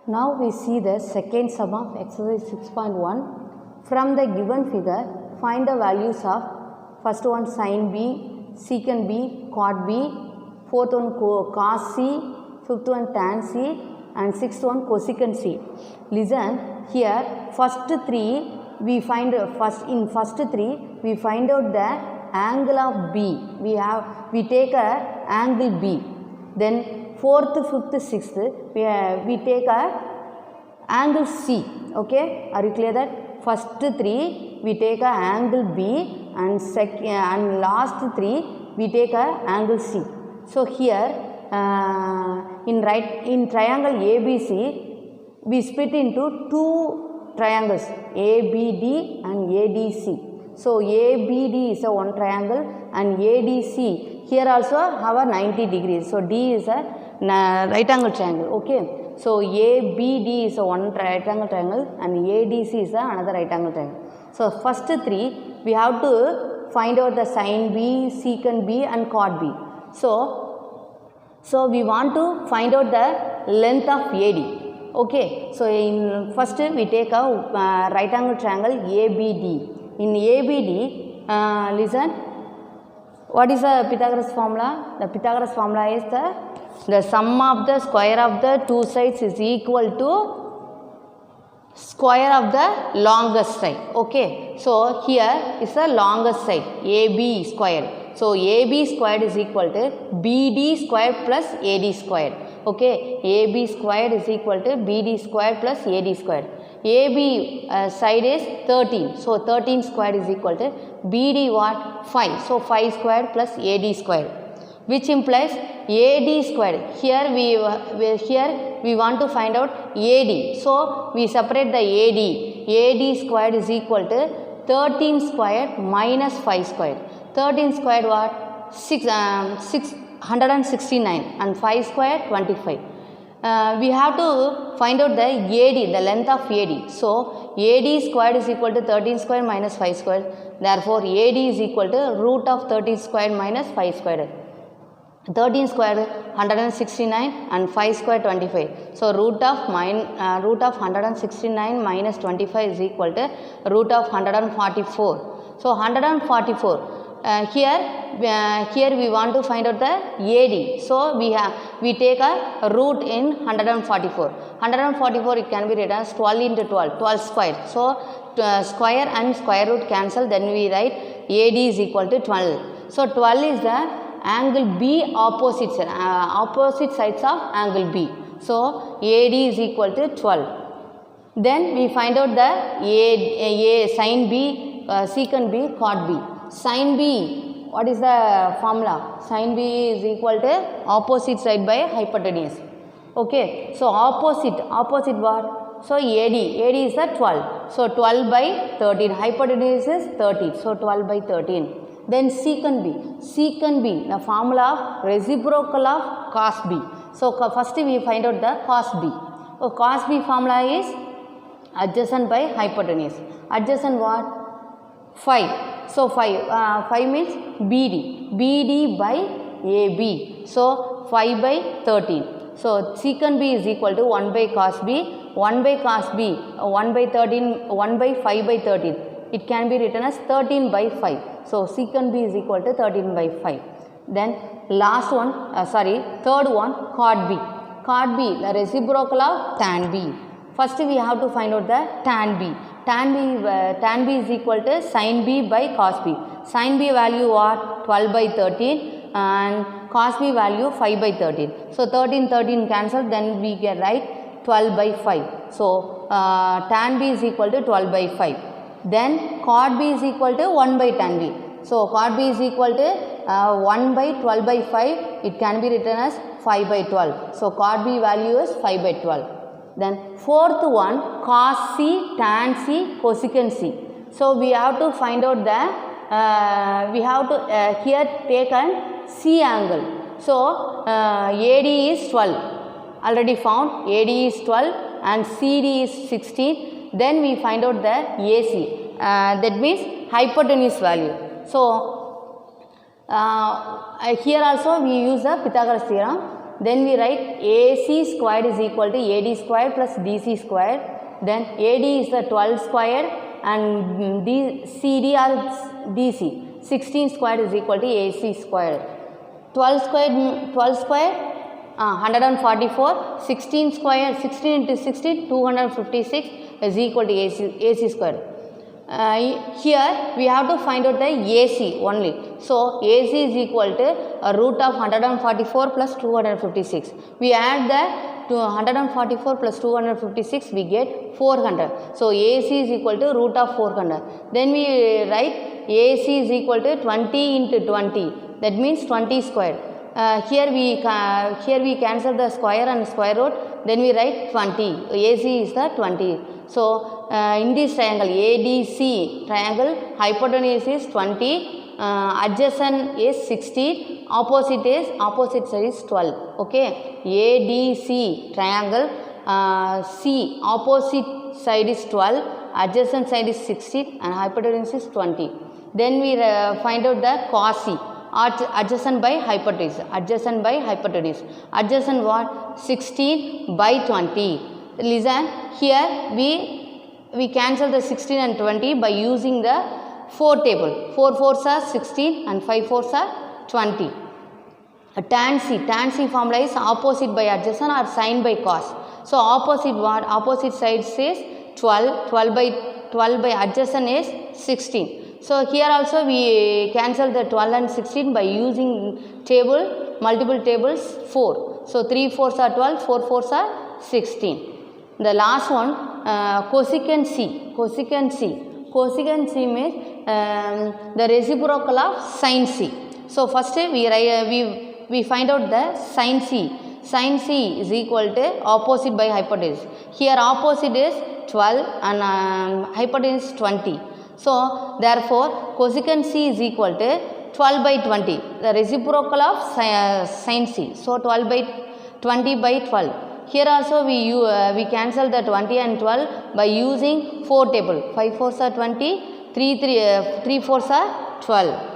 Now we see the second sum of exercise 6.1. From the given figure, find the values of first one sin B, secant B, cot B, fourth one cos C, fifth one tan C, and sixth one cosecant C. Listen here. First three we find first three we find out the angle of B. We take a angle B. Then fourth, fifth, sixth, we take a angle C. Okay, are you clear that? First three we take a angle B, and second and last three we take a angle C. So here in triangle ABC we split into two triangles, ABD and ADC. So ABD is a one triangle and ADC here also have a 90 degrees. So D is a right angle triangle. Okay. So ABD is a one right angle triangle and ADC is another right angle triangle. So first three we have to find out the sin B, secant B and cot B. So we want to find out the length of AD. Okay. So in first we take a right angle triangle ABD. In ABD, listen, what is the Pythagoras formula? The Pythagoras formula is the sum of the square of the two sides is equal to square of the longest side. Okay. So here is the longest side, AB squared. So AB squared is equal to BD squared plus AD squared. Okay. AB squared is equal to BD squared plus AD squared. AB side is 13. So 13 squared is equal to BD what? 5. So 5 squared plus AD squared, which implies AD squared. Here we want to find out AD. So we separate the AD. AD squared is equal to 13 squared minus 5 squared. 13 squared what? 669 and 5 squared 25. We have to find out the AD, the length of AD. So AD squared is equal to 13 squared minus 5 squared. Therefore AD is equal to root of 13 squared minus 5 squared. 13 squared 169 and 5 squared 25. So root of 169 minus 25 is equal to root of 144. So 144. Here we want to find out the AD. So we take a root in 144. 144 it can be written as 12 into 12, 12 square. So square and square root cancel, then we write AD is equal to 12. So 12 is the angle B opposite sides of angle B. So AD is equal to 12. Then we find out the sin B, secant B, cot B. Sin B, what is the formula? Sin B is equal to opposite side by hypotenuse. Okay. So opposite what? So AD is the 12. So 12 by 13. Hypotenuse is 30. So 12 by 13. Then secant B, the formula of reciprocal of cos B. So first we find out the cos B. So cos B formula is adjacent by hypotenuse. Adjacent what? 5. So 5 means BD by AB. So 5 by 13. So secant B is equal to 1 by cos B. 1 by cos B, 1 by 13, 1 by 5 by 13. It can be written as 13 by 5. So secant B is equal to 13 by 5. Then last one, third one, cot B. Cot B, the reciprocal of tan B. First we have to find out the tan B. Tan B is equal to sin B by cos B. Sin B value what? 12 by 13 and cos B value 5 by 13. So 13 cancel, then we get right 12 by 5. So tan B is equal to 12 by 5. Then cot B is equal to 1 by tan B. So cot B is equal to 1 by 12 by 5. It can be written as 5 by 12. So cot B value is 5 by 12. Then fourth one, cos C, tan C, cosecant C. So we have to find out the, we have to here take an C angle. So AD is 12. Already found AD is 12 and CD is 16. Then we find out the AC. That means hypotenuse value. So here also we use the Pythagoras theorem. Then we write AC squared is equal to AD squared plus DC squared. Then AD is the 12 squared and CD or DC. 16 squared is equal to AC squared. 12 squared 144. 16 squared 16 into 16 256 is equal to AC squared. Here we have to find out the AC only. So AC is equal to root of 144 plus 256. We add the 144 plus 256, we get 400. So AC is equal to root of 400. Then we write AC is equal to 20 into 20. That means 20 squared. Here we cancel the square and square root. Then we write 20. AC is the 20. So in this triangle ADC triangle, hypotenuse is 20, adjacent is 16, opposite side is 12. Okay, ADC triangle, C opposite side is 12, adjacent side is 16 and hypotenuse is 20. Then we find out the cos adjacent by hypotenuse. Adjacent what? 16 by 20. Listen, here we cancel the 16 and 20 by using the 4 table. 4 4s are 16 and 5 4s are 20. Tan C formula is opposite by adjacent or sine by cos. So opposite what? Opposite side says 12 by adjacent is 16. So here also we cancel the 12 and 16 by using multiple tables 4. So 3 4s are 12, 4 4s are 16. The last one, cosecant C. Cosecant C means the reciprocal of sin C. So first we find out the sin C. Sin C is equal to opposite by hypotenuse. Here opposite is 12 and hypotenuse 20. So therefore cosecant C is equal to 12 by 20. The reciprocal of sin C. So 12 by 20 by 12. Here also we cancel the 20 and 12 by using 4 table. 5 4s are 20, 3 4s are 12.